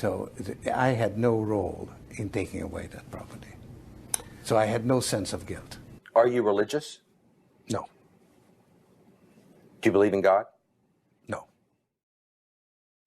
So I had no role in taking away that property. So I had no sense of guilt. Are you religious? No. Do you believe in God? No.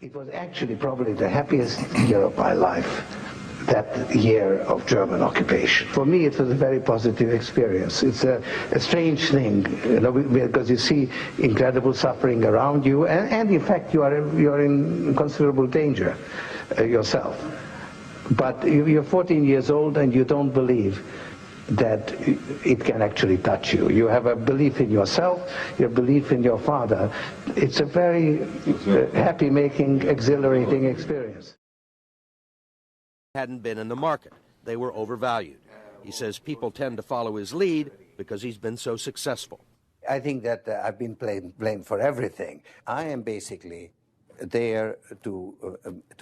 It was actually probably the happiest year of my life, that year of German occupation. For me, it was a very positive experience. It's a strange thing, you know, because you see incredible suffering around you, and in fact, you are in considerable danger yourself. But you're 14 years old and you don't believe that it can actually touch you. You have a belief in yourself, your belief in your father. It's a very happy-making, exhilarating experience. Hadn't been in the market. They were overvalued. He says people tend to follow his lead because he's been so successful. I think that I've been blamed for everything. I am basically there to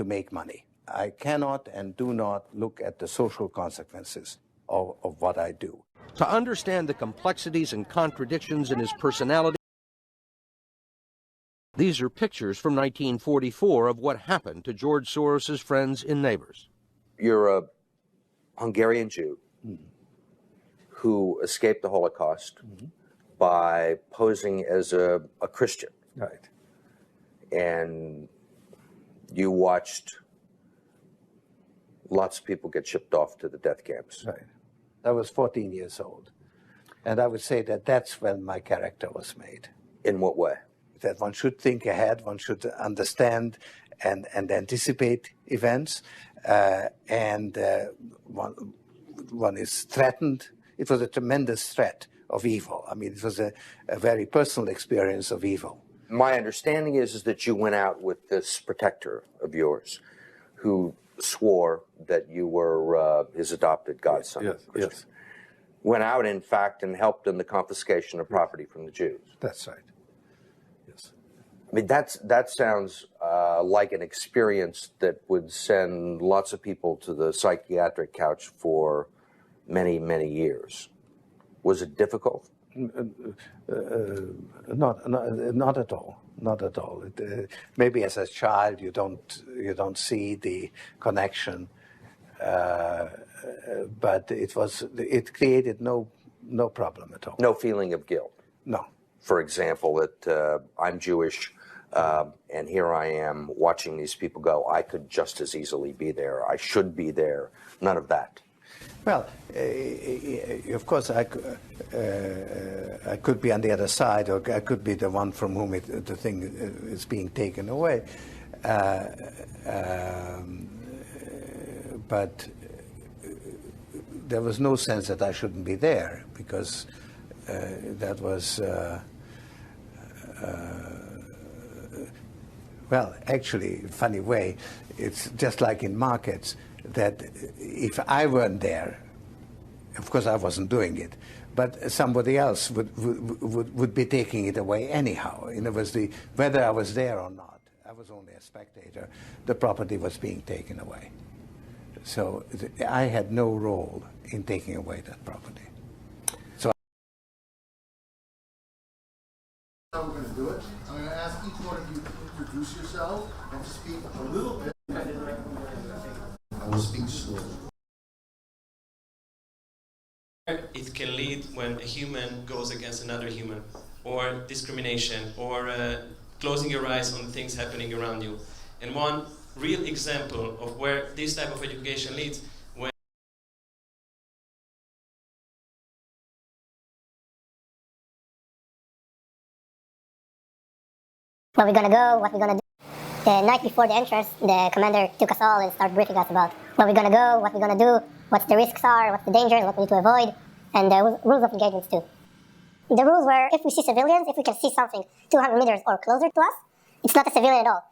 make money. I cannot and do not look at the social consequences of what I do. To understand the complexities and contradictions in his personality, these are pictures from 1944 of what happened to George Soros's friends and neighbors. You're a Hungarian Jew who escaped the Holocaust by posing as a Christian. Right. And you watched lots of people get shipped off to the death camps. Right. I was 14 years old. And I would say that that's when my character was made. In what way? That one should think ahead, one should understand and anticipate events, and one is threatened. It was a tremendous threat of evil. I mean, it was a very personal experience of evil. My understanding is that you went out with this protector of yours who swore that you were his adopted godson. Yes, yes. Went out, in fact, and helped in the confiscation of property from the Jews. That's right. Yes. I mean, that sounds like an experience that would send lots of people to the psychiatric couch for many, many years. Was it difficult? Not at all. Not at all. Maybe as a child you don't see the connection, but it created no problem at all. No feeling of guilt. No. For example, that I'm Jewish, and here I am watching these people go. I could just as easily be there. I should be there. None of that. Well, of course, I could be on the other side, or I could be the one from whom the thing is being taken away. But there was no sense that I shouldn't be there, because that was, well, actually, funny way, it's just like in markets, that if I weren't there, of course I wasn't doing it, but somebody else would be taking it away anyhow. In other words, whether I was there or not, I was only a spectator, the property was being taken away. So I had no role in taking away that property. So how we're going to do it. I'm going to ask each one of you to introduce yourself and to speak a little bit. I will speak slowly. It can lead when a human goes against another human, or discrimination, or closing your eyes on things happening around you. And one real example of where this type of education leads, when where we're gonna go, what we're gonna do. The night before the entrance, the commander took us all and started briefing us about where we're gonna go, what we're gonna do, what the risks are, what the dangers, what we need to avoid, and the rules of engagement too. The rules were, if we see civilians, if we can see something 200 meters or closer to us, it's not a civilian at all.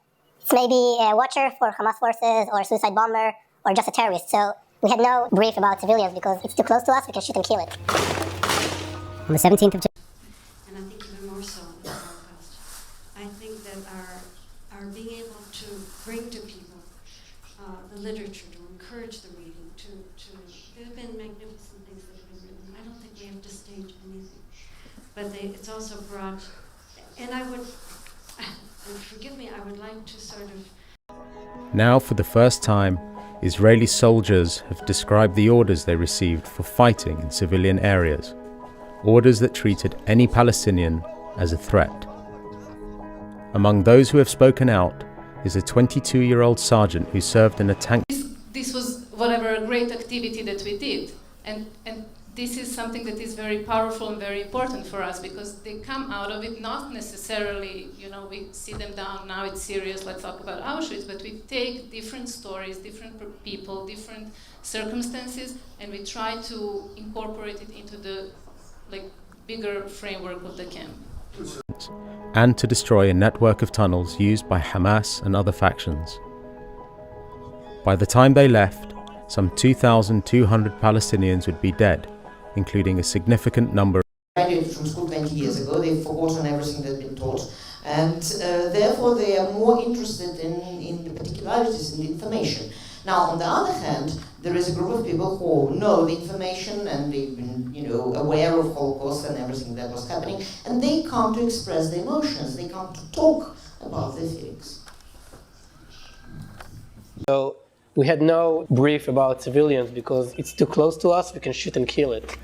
It's maybe a watcher for Hamas forces, or a suicide bomber, or just a terrorist. So we had no brief about civilians because it's too close to us, we can shoot and kill it. On the 17th of January. And I think even more so in the Holocaust. I think that our being able to bring to people the literature, to encourage the reading, there have been magnificent things that have been written. I don't think we have to stage anything. But it's also brought, and I would, and forgive me, I would like to sort of Now, for the first time, Israeli soldiers have described the orders they received for fighting in civilian areas, orders that treated any Palestinian as a threat. Among those who have spoken out is a 22-year-old sergeant who served in a tank. This was whatever great activity that we did, and this is something that is very powerful and very important for us, because they come out of it not necessarily, you know, we sit them down, now it's serious, let's talk about Auschwitz, but we take different stories, different people, different circumstances, and we try to incorporate it into the bigger framework of the camp. And to destroy a network of tunnels used by Hamas and other factions. By the time they left, some 2,200 Palestinians would be dead, including a significant number. Graduated from school 20 years ago, they've forgotten everything that's been taught, and therefore they are more interested in the particularities and the information. Now, on the other hand, there is a group of people who know the information and they've been, aware of Holocaust and everything that was happening, and they come to express their emotions, they come to talk about their feelings. So we had no brief about civilians because it's too close to us, we can shoot and kill it.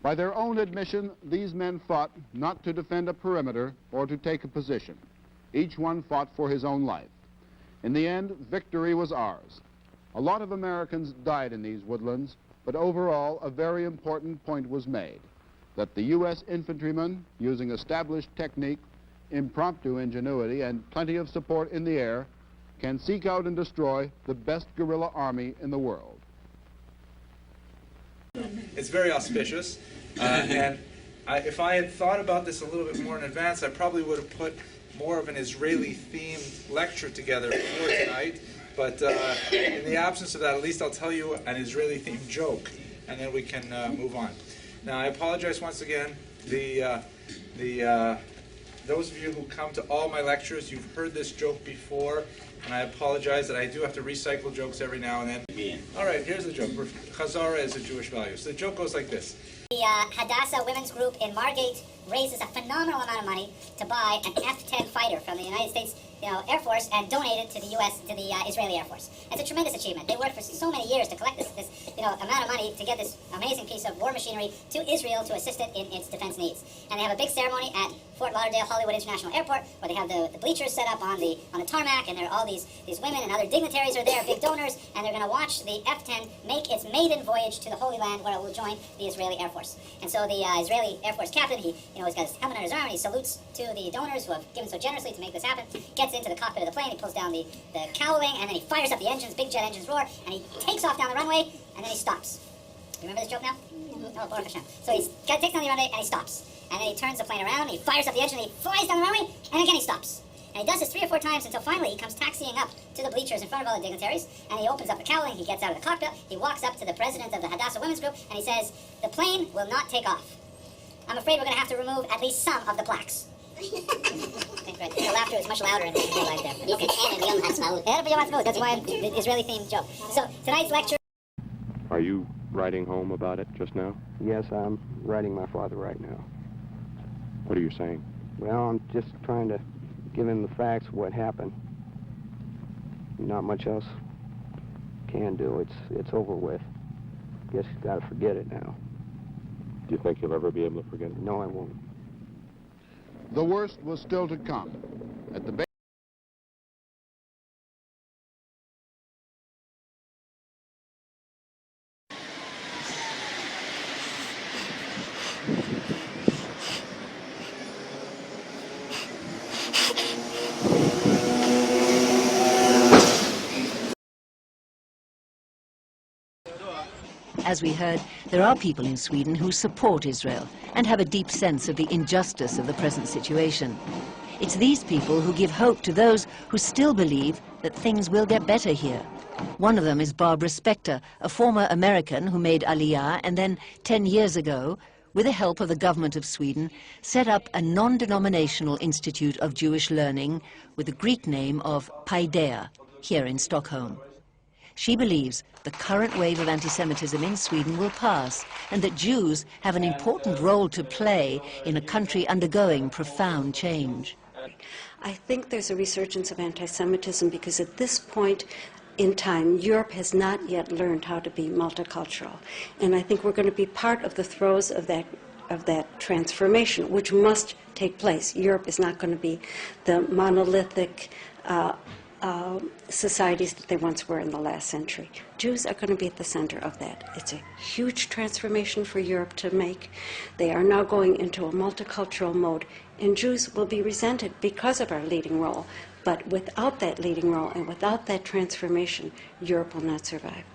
By their own admission, these men fought not to defend a perimeter or to take a position. Each one fought for his own life. In the end, victory was ours. A lot of Americans died in these woodlands, but overall, a very important point was made, that the U.S. infantrymen, using established technique, impromptu ingenuity, and plenty of support in the air, can seek out and destroy the best guerrilla army in the world. It's very auspicious, and if I had thought about this a little bit more in advance, I probably would have put more of an Israeli-themed lecture together for tonight, but in the absence of that, at least I'll tell you an Israeli-themed joke, and then we can move on. Now, I apologize once again. Those of you who come to all my lectures, you've heard this joke before, and I apologize that I do have to recycle jokes every now and then. All right, here's the joke. Chazara is a Jewish value. So the joke goes like this. The Hadassah Women's Group in Margate raises a phenomenal amount of money to buy an F-10 fighter from the United States Air Force and donate it to the U.S., to the Israeli Air Force. It's a tremendous achievement. They worked for so many years to collect this amount of money to get this amazing piece of war machinery to Israel to assist it in its defense needs. And they have a big ceremony at Fort Lauderdale Hollywood International Airport where they have the bleachers set up on the tarmac, and there are all these women and other dignitaries are there, big donors, and they're going to watch the F-10 make its maiden voyage to the Holy Land where it will join the Israeli Air Force. And so the Israeli Air Force captain, he's got his helmet on his arm, and he salutes to the donors who have given so generously to make this happen, gets into the cockpit of the plane, he pulls down the cowling, and then he fires up the engines, big jet engines roar, and he takes off down the runway, and then he stops. You remember this joke now? Oh, Baruch Hashem. So he takes down the runway, and he stops. And then he turns the plane around, and he fires up the engine, and he flies down the runway, and again he stops. And he does this 3 or 4 times until finally he comes taxiing up to the bleachers in front of all the dignitaries, and he opens up the cowling, he gets out of the cockpit, he walks up to the president of the Hadassah Women's Group, and he says, "The plane will not take off. I'm afraid we're going to have to remove at least some of the plaques." Right. The laughter is much louder in real life there. Okay. That's why the Israeli-themed joke. So tonight's lecture. Are you writing home about it just now? Yes, I'm writing my father right now. What are you saying? Well, I'm just trying to give him the facts of what happened. Not much else can do. It's over with. Guess he's got to forget it now. Do you think you'll ever be able to forget it? No, I won't. The worst was still to come. At the As we heard, there are people in Sweden who support Israel and have a deep sense of the injustice of the present situation. It's these people who give hope to those who still believe that things will get better here. One of them is Barbara Spector, a former American who made Aliyah and then 10 years ago, with the help of the government of Sweden, set up a non-denominational institute of Jewish learning with the Greek name of Paideia, here in Stockholm. She believes the current wave of anti-Semitism in Sweden will pass and that Jews have an important role to play in a country undergoing profound change. I think there's a resurgence of anti-Semitism because at this point in time, Europe has not yet learned how to be multicultural. And I think we're going to be part of the throes of that transformation, which must take place. Europe is not going to be the monolithic societies that they once were in the last century. Jews are going to be at the center of that. It's a huge transformation for Europe to make. They are now going into a multicultural mode, and Jews will be resented because of our leading role. But without that leading role and without that transformation, Europe will not survive.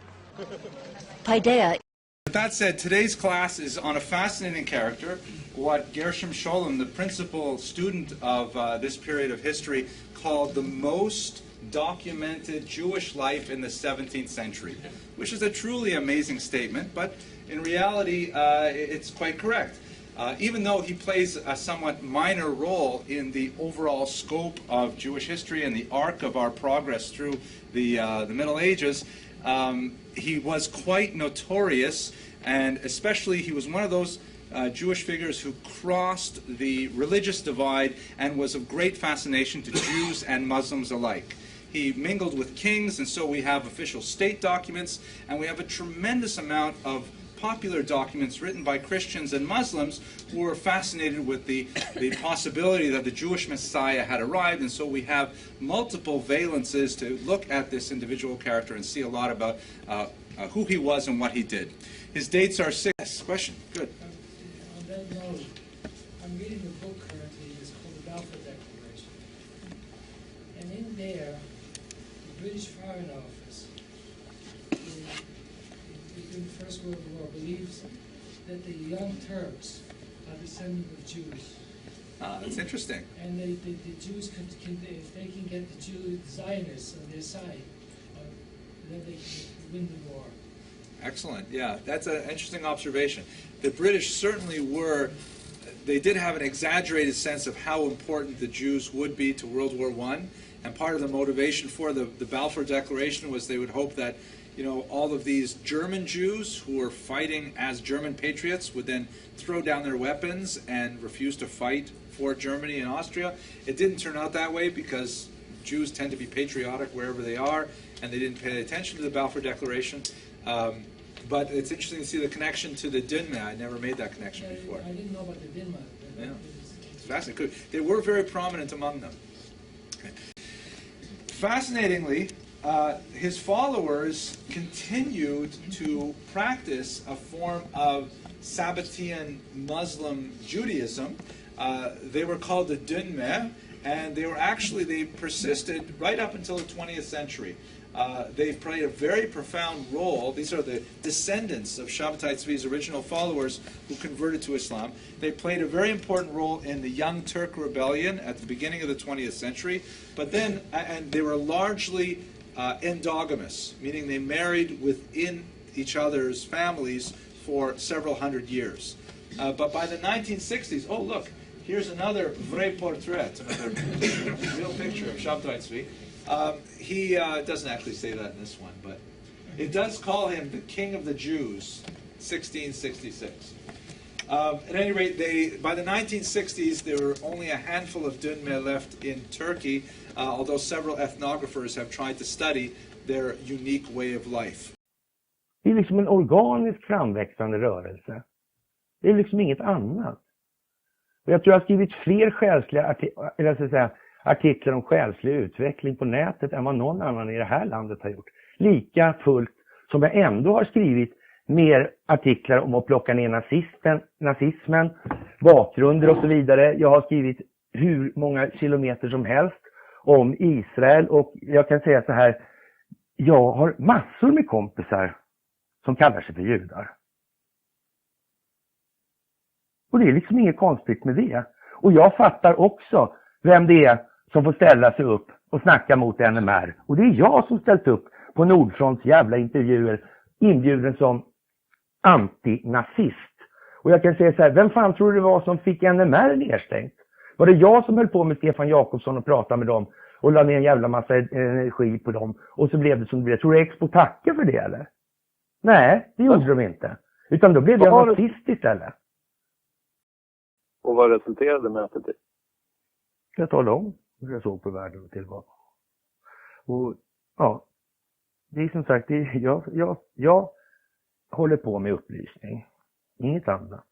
Paideia. With that said, today's class is on a fascinating character, what Gershom Scholem, the principal student of this period of history, called the most documented Jewish life in the 17th century, which is a truly amazing statement, but in reality, it's quite correct. Even though he plays a somewhat minor role in the overall scope of Jewish history and the arc of our progress through the Middle Ages, he was quite notorious, and especially he was one of those Jewish figures who crossed the religious divide and was of great fascination to Jews and Muslims alike. He mingled with kings, and so we have official state documents, and we have a tremendous amount of popular documents written by Christians and Muslims who were fascinated with the possibility that the Jewish Messiah had arrived, and so we have multiple valences to look at this individual character and see a lot about who he was and what he did. His dates are six. Yes, question. Good. On that note, I'm reading a book currently. It's called the Balfour Declaration, and in there, the British Foreign Office in the First World War believes that the Young Turks are descendants of Jews. That's interesting. And the Jews if they can get the Zionists on their side, then they can win the war. Excellent. Yeah, that's an interesting observation. The British certainly were, they did have an exaggerated sense of how important the Jews would be to World War I, and part of the motivation for the Balfour Declaration was they would hope that, you know, all of these German Jews who were fighting as German patriots would then throw down their weapons and refuse to fight for Germany and Austria. It didn't turn out that way because Jews tend to be patriotic wherever they are, and they didn't pay attention to the Balfour Declaration. But it's interesting to see the connection to the Dinma. I never made that connection before. I didn't know about the Dinma. Yeah, it's fascinating. They were very prominent among them. Okay. Fascinatingly, his followers continued to practice a form of Sabbatean Muslim Judaism. They were called the Dinma, and they persisted right up until the 20th century. They've played a very profound role. These are the descendants of Shabbatai Tzvi's original followers who converted to Islam. They played a very important role in the Young Turk Rebellion at the beginning of the 20th century. But then, and they were largely endogamous, meaning they married within each other's families for several hundred years. But by the 1960s, oh look, here's another vrai portrait, another real picture of Shabbatai Tzvi. He doesn't actually say that in this one, but it does call him the King of the Jews, 1666. At any rate, by the 1960s, there were only a handful of Dinma left in Turkey, although several ethnographers have tried to study their unique way of life. Det är liksom en organisk framväxande rörelse. Det är liksom inget annat. Och jag tror jag har skrivit fler själsliga artiklar om själslig utveckling på nätet än vad någon annan i det här landet har gjort. Lika fullt som jag ändå har skrivit mer artiklar om att plocka ner nazismen, bakgrunder och så vidare. Jag har skrivit hur många kilometer som helst om Israel, och jag kan säga så här, jag har massor med kompisar som kallar sig för judar. Och det är liksom inget konstigt med det. Och jag fattar också vem det är som får ställa sig upp och snacka mot NMR. Och det är jag som ställt upp på Nordfronts jävla intervjuer, inbjuden som antinazist. Och jag kan säga så här, vem fan tror du det var som fick NMR nedstängt? Var det jag som höll på med Stefan Jakobsson och pratade med dem och la ner en jävla massa energi på dem, och så blev det som det blev? Tror du Expo tackar för det eller? Nej, det gjorde de inte. Utan då blev det nazist istället. Och vad resulterade mötet i? Jag talar om hur jag såg på världen och tillvaron. Och ja, det är som sagt, jag håller på med upplysning. Inget annat.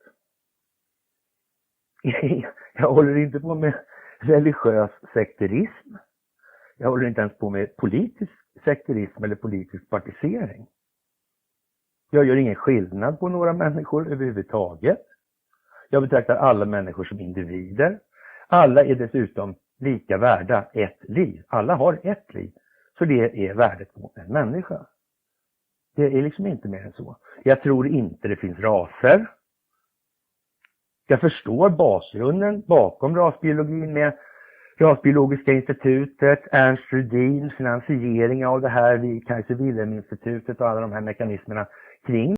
Jag håller inte på med religiös sekterism. Jag håller inte ens på med politisk sekterism eller politisk partisering. Jag gör ingen skillnad på några människor överhuvudtaget. Jag betraktar alla människor som individer. Alla är dessutom lika värda ett liv. Alla har ett liv. Så det är värdet på en människa. Det är liksom inte mer än så. Jag tror inte det finns raser. Jag förstår bakgrunden bakom rasbiologin med Rasbiologiska institutet, Ernst Rudin, finansiering av det här vid Kaiser Wilhelm-institutet och alla de här mekanismerna kring